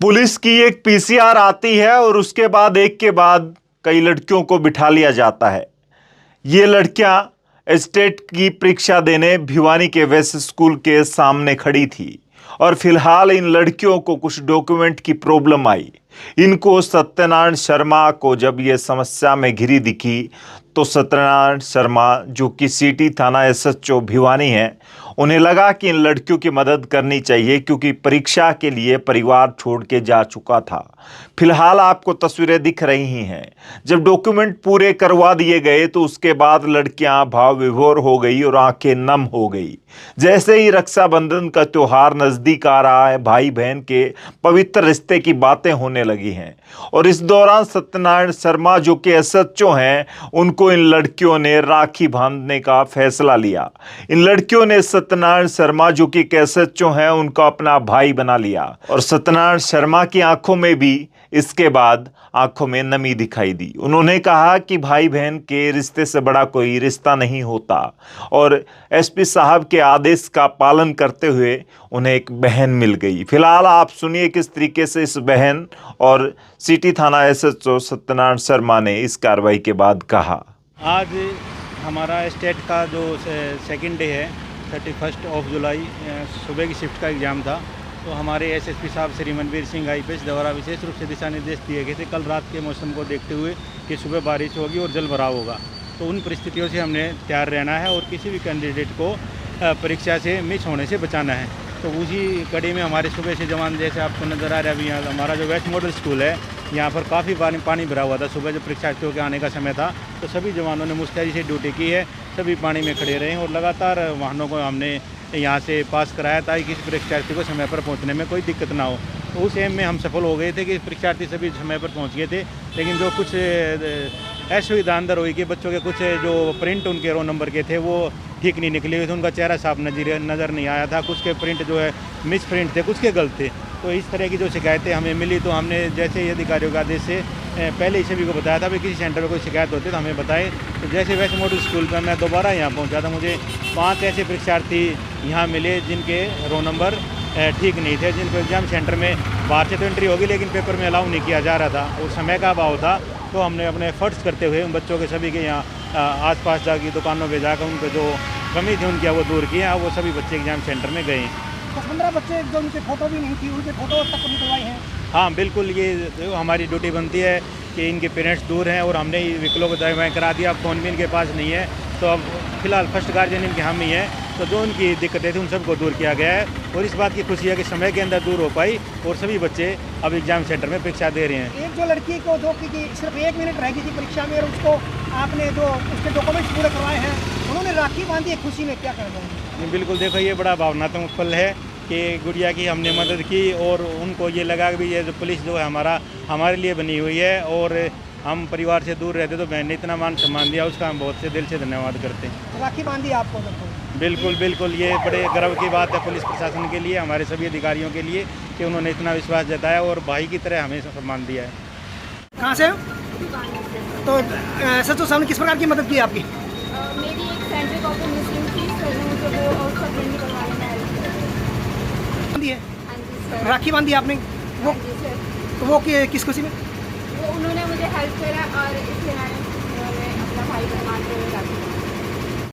Police की एक PCR आती है और उसके बाद एक के बाद कई लड़कियों को बिठा लिया जाता है। ये लड़कियां स्टेट की परीक्षा देने भिवानी के वेस्ट स्कूल के सामने खड़ी थी और फिलहाल इन लड़कियों को कुछ डॉक्यूमेंट की प्रॉब्लम आई। इनको सत्यनारायण शर्मा को जब ये समस्या में घिरी दिखी तो सत्यनारायण शर्मा जो कि सिटी थाना एसएचओ भिवानी है, उन्हें लगा कि इन लड़कियों की मदद करनी चाहिए क्योंकि परीक्षा के लिए परिवार छोड़ के जा चुका था। फिलहाल आपको तस्वीरें दिख रही ही हैं। जब डॉक्यूमेंट पूरे करवा दिए गए तो उसके बाद लड़कियां भाव विभोर हो गई और आंखें नम हो गई। जैसे ही रक्षाबंधन का त्योहार नजदीक आ रहा है, भाई बहन के पवित्र रिश्ते की बातें होने लगी हैं और इस दौरान सत्यनारायण शर्मा जो कि एसएचओ हैं, उनको इन लड़कियों ने राखी बांधने का फैसला लिया। इन लड़कियों ने सत्यनारायण शर्मा जो कि एसएचओ हैं, उनका अपना भाई बना लिया और सत्यनारायण शर्मा की आंखों में भी इसके बाद आंखों में नमी दिखाई दी। उन्होंने कहा कि भाई बहन के रिश्ते से बड़ा कोई रिश्ता नहीं होता और एसपी साहब के आदेश का पालन करते हुए उन्हें एक बहन मिल गई। फिलहाल आप सुनिए किस तरीके से इस बहन और सिटी थाना एसएचओ सत्यनारायण शर्मा ने इस कार्रवाई के बाद कहा। आज हमारा स्टेट का जो सेकंड डे है 31 जुलाई, सुबह की शिफ्ट का एग्ज़ाम था। तो हमारे एसएसपी साहब श्री मनवीर सिंह आईपीएस द्वारा विशेष रूप से दिशा निर्देश दिए गए थे कल रात के मौसम को देखते हुए कि सुबह बारिश होगी और जल भराव होगा। तो उन परिस्थितियों से हमने तैयार रहना है और किसी भी कैंडिडेट को परीक्षा से मिस होने से बचाना है। तो उसी कड़ी में हमारे सुबह से जवान, जैसे आपको नज़र आ रहा है, अभी यहाँ हमारा जो वेस्ट मॉडल स्कूल है, यहाँ पर काफ़ी पानी भरा हुआ था। सुबह जब परीक्षार्थियों के आने का समय था तो सभी जवानों ने मुस्तैदी से ड्यूटी की है, सभी पानी में खड़े रहे और लगातार वाहनों को हमने यहाँ से पास कराया ताकि किसी परीक्षार्थी को समय पर पहुँचने में कोई दिक्कत ना हो। तो उस एम में हम सफल हो गए थे कि परीक्षार्थी सभी समय पर पहुँच गए थे। लेकिन जो कुछ असुविधा अंदर हुई कि बच्चों के कुछ जो प्रिंट उनके रोल नंबर के थे वो ठीक नहीं निकले हुए थे, उनका चेहरा साफ नज़र नहीं आया था, कुछ के प्रिंट जो है मिस प्रिंट थे, कुछ के गलत थे। तो इस तरह की जो शिकायतें हमें मिली तो हमने जैसे ही अधिकारियों का आदेश से पहले ही सभी को बताया था कि किसी सेंटर में कोई शिकायत होती है तो हमें बताएं। तो जैसे वेस्ट मॉडल स्कूल पर मैं दोबारा यहाँ पहुँचा था, मुझे 5 ऐसे परीक्षार्थी यहाँ मिले जिनके रोल नंबर ठीक नहीं थे, जिनको एग्ज़ाम सेंटर में बाहर से तो एंट्री होगी लेकिन पेपर में अलाउ नहीं किया जा रहा था और समय का अभाव था। तो हमने अपने एफर्ट्स करते हुए उन बच्चों के सभी के यहाँ आसपास जाकर दुकानों पे जाकर उनको जो कमी थी उनकी वो दूर किया। वो सभी बच्चे एग्ज़ाम सेंटर में गए। 10-15 बच्चे जो उनके फ़ोटो भी नहीं थी, उनके फ़ोटो तक निकलवाए हैं। हाँ बिल्कुल, ये हमारी ड्यूटी बनती है कि इनके पेरेंट्स दूर हैं और हमने विकलों को दवाएँ करा दिया। अब फ़ोन भी इनके पास नहीं है तो अब फिलहाल फर्स्ट गार्जियन इनके हम ही हैं। तो जो उनकी दिक्कतें थी उन सबको दूर किया गया है और इस बात की खुशी है कि समय के अंदर दूर हो पाई और सभी बच्चे अब एग्ज़ाम सेंटर में परीक्षा दे रहे हैं। एक जो लड़की को जो कि सिर्फ 1 मिनट रह गई थी परीक्षा में और उसको आपने जो उसके डॉक्यूमेंट्स पूरे करवाए हैं, उन्होंने राखी बांधी है खुशी में, क्या कहना चाहेंगे? बिल्कुल, देखो ये बड़ा भावनात्मक पल है कि गुड़िया की हमने मदद की और उनको ये लगा कि भी ये जो पुलिस जो है हमारे लिए बनी हुई है और हम परिवार से दूर रहते तो बहन ने इतना मान सम्मान दिया, उसका हम बहुत से दिल से धन्यवाद करते हैं। राखी बांधी आपको? बिल्कुल बिल्कुल, ये बड़े गर्व की बात है पुलिस प्रशासन के लिए, हमारे सभी अधिकारियों के लिए कि उन्होंने इतना विश्वास जताया और भाई की तरह हमें सम्मान दिया है। कहाँ से? तो सचो साहब ने किस प्रकार की मदद की आपकी? मेरी एक सेंट्रल कॉपी मुस्लिम थी, तो मुझे वो और सब प्रिंट करवाने में हेल्प की। बांधी है? हाँ जी सर। राखी बांधी आपने? वो हाँ जी सर। तो वो किस खुशी में? वो उन्होंने मुझे हेल्प करा और इसलिए मैंने अपना भाई बनवाते हुए राखी